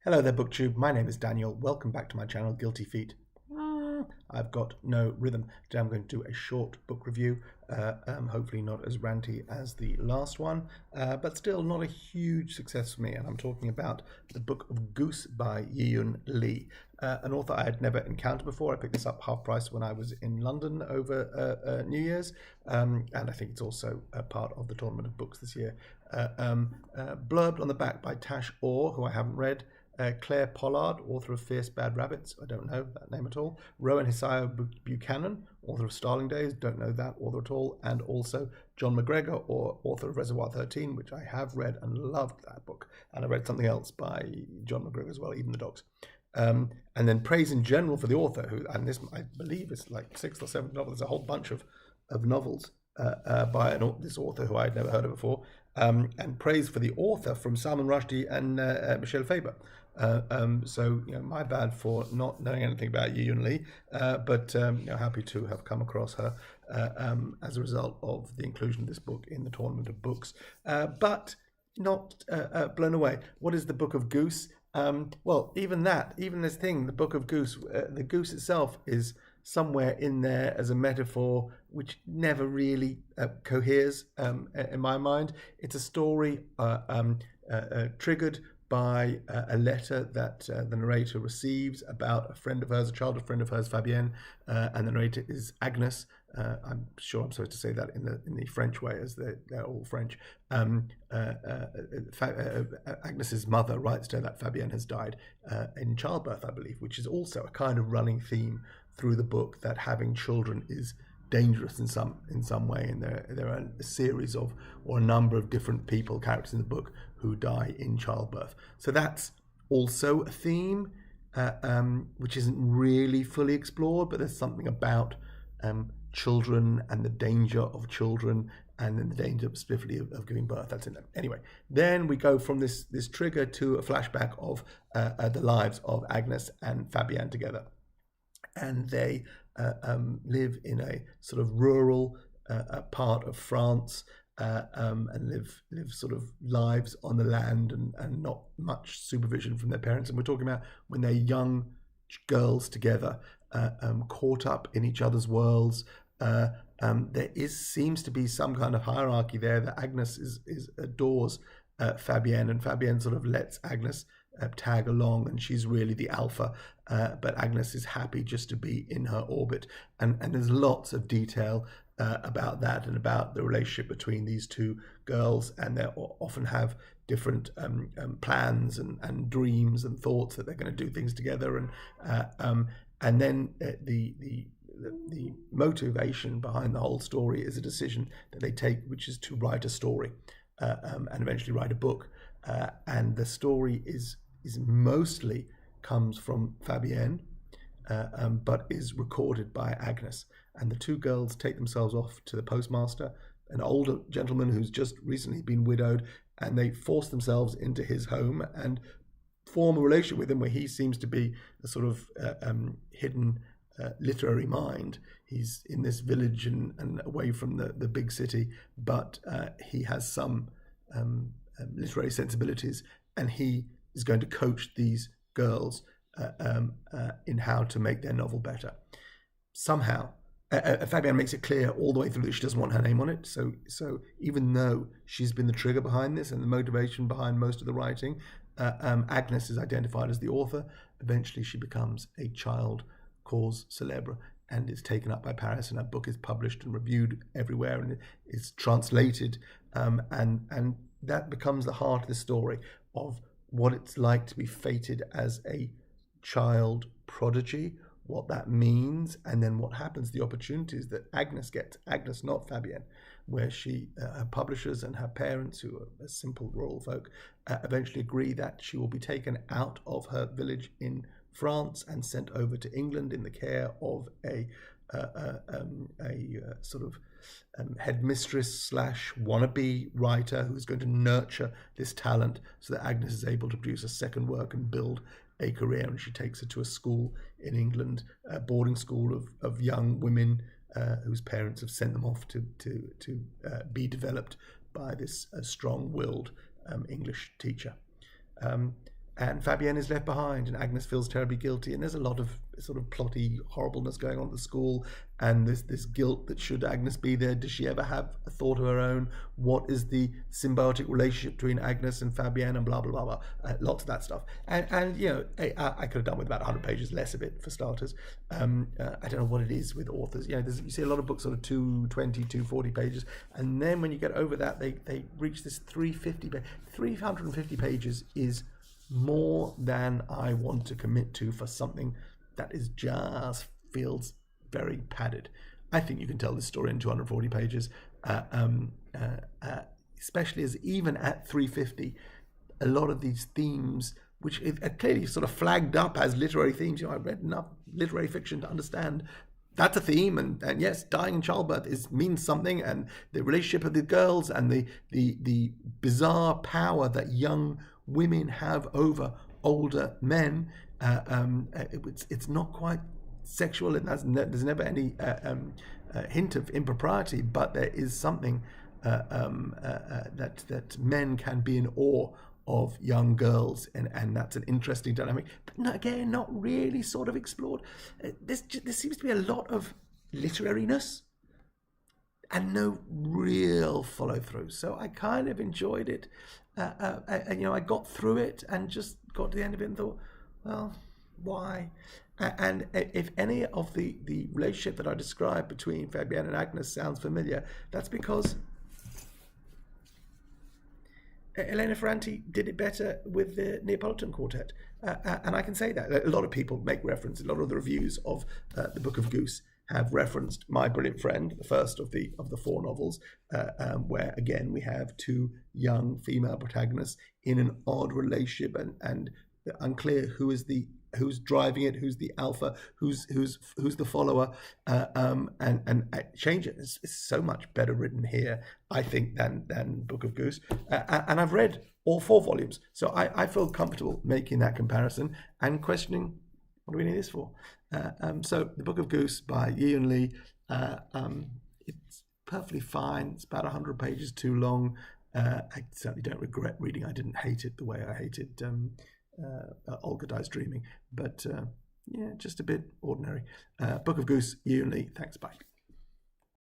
Hello there, BookTube. My name is Daniel. Welcome back to my channel, Guilty Feet. I've got no rhythm. Today I'm going to do a short book review, hopefully not as ranty as the last one, but still not a huge success for me. And I'm talking about the book of Goose by Yiyun Lee, an author I had never encountered before. I picked this up half price when I was in London over New Year's, and I think it's also a part of the tournament of books this year. Blurbed on the back by Tash Orr, who I haven't read. Claire Pollard, author of Fierce Bad Rabbits, I don't know that name at all. Rowan Hisayo Buchanan, author of Starling Days, don't know that author at all. And also John McGregor, or author of Reservoir 13, which I have read and loved that book. And I read something else by John McGregor as well, Even the Dogs. And then praise in general for the author, who, and this I believe is like sixth or seventh novel. There's a whole bunch of novels by this author who I had never heard of before. And praise for the author from Salman Rushdie and Michelle Faber. So, my bad for not knowing anything about Yiyun Lee, but happy to have come across her as a result of the inclusion of this book in the tournament of books, but not blown away. What is the Book of Goose? Well, even this thing, the Book of Goose, the goose itself is somewhere in there as a metaphor which never really coheres in my mind. It's a story triggered by a letter that the narrator receives about a friend of hers, a childhood friend of hers, Fabienne, and the narrator is Agnes. I'm sure I'm supposed to say that in the French way, as they're all French. Agnes's mother writes to her that Fabienne has died in childbirth, I believe, which is also a kind of running theme through the book, that having children is dangerous in some way, and there are a series of, or a number of different characters in the book who die in childbirth. So that's also a theme which isn't really fully explored, but there's something about children and the danger of children, and then the danger specifically of giving birth. That's in there. Anyway, then we go from this trigger to a flashback of the lives of Agnes and Fabienne together, and they live in a sort of rural part of France, and live sort of lives on the land, and not much supervision from their parents. And we're talking about when they're young girls together, caught up in each other's worlds. There seems to be some kind of hierarchy there, that Agnes adores Fabienne, and Fabienne sort of lets Agnes tag along, and she's really the alpha, but Agnes is happy just to be in her orbit, and there's lots of detail about that, and about the relationship between these two girls, and they often have different plans and dreams and thoughts that they're going to do things together, and then the motivation behind the whole story is a decision that they take, which is to write a story and eventually write a book, and the story is mostly comes from Fabienne, but is recorded by Agnes. And the two girls take themselves off to the postmaster, an older gentleman who's just recently been widowed, and they force themselves into his home and form a relationship with him, where he seems to be a sort of hidden literary mind. He's in this village and away from the big city, but he has some literary sensibilities, and he is going to coach these girls in how to make their novel better. Somehow, Fabienne makes it clear all the way through that she doesn't want her name on it. So even though she's been the trigger behind this and the motivation behind most of the writing, Agnes is identified as the author. Eventually, she becomes a child cause célèbre and is taken up by Paris, and her book is published and reviewed everywhere, and is translated, and that becomes the heart of the story, of what it's like to be fated as a child prodigy, what that means, and then what happens, the opportunities that Agnes gets. Agnes, not Fabienne, where her publishers and her parents, who are simple rural folk, eventually agree that she will be taken out of her village in France and sent over to England in the care of a sort of headmistress / wannabe writer, who's going to nurture this talent so that Agnes is able to produce a second work and build a career. And she takes her to a school in England, a boarding school of young women whose parents have sent them off to be developed by this strong-willed English teacher. and Fabienne is left behind, and Agnes feels terribly guilty, and there's a lot of sort of plotty horribleness going on at the school, and this guilt that should Agnes be there, does she ever have a thought of her own? What is the symbiotic relationship between Agnes and Fabienne, and blah blah blah blah. Lots of that stuff, and you know, I could have done with about 100 pages less of it for starters. I don't know what it is with authors. You know, you see a lot of books sort of 220, 240 pages, and then when you get over that, they reach this 350 pages is more than I want to commit to for something that is just feels very padded. I think you can tell this story in 240 pages, especially as even at 350, a lot of these themes, which are clearly sort of flagged up as literary themes. You know, I've read enough literary fiction to understand that's a theme, and yes, dying in childbirth means something, and the relationship of the girls, and the bizarre power that young women have over older men. It's not quite sexual, and there's never any hint of impropriety, but there is something that men can be in awe of young girls, and that's an interesting dynamic, but not really sort of explored. There seems to be a lot of literariness and no real follow through. So I kind of enjoyed it. And, you know, I got through it and just got to the end of it and thought, well, why? And if any of the relationship that I described between Fabienne and Agnes sounds familiar, that's because Elena Ferrante did it better with the Neapolitan Quartet. And I can say that. A lot of people make reference, a lot of the reviews of the Book of Goose have referenced My Brilliant Friend, the first of the four novels, where again we have two young female protagonists in an odd relationship, and unclear who's driving it, who's the alpha, who's the follower, and change it. It's so much better written here, I think, than Book of Goose. And I've read all four volumes, so I feel comfortable making that comparison and questioning, what do we need this for? So the Book of Goose by Yiyun Li, it's perfectly fine. It's about 100 pages too long. I certainly don't regret reading. I didn't hate it the way I hated Olga Dies Dreaming, but yeah, just a bit ordinary. Book of Goose, Yiyun Li. Thanks, bye.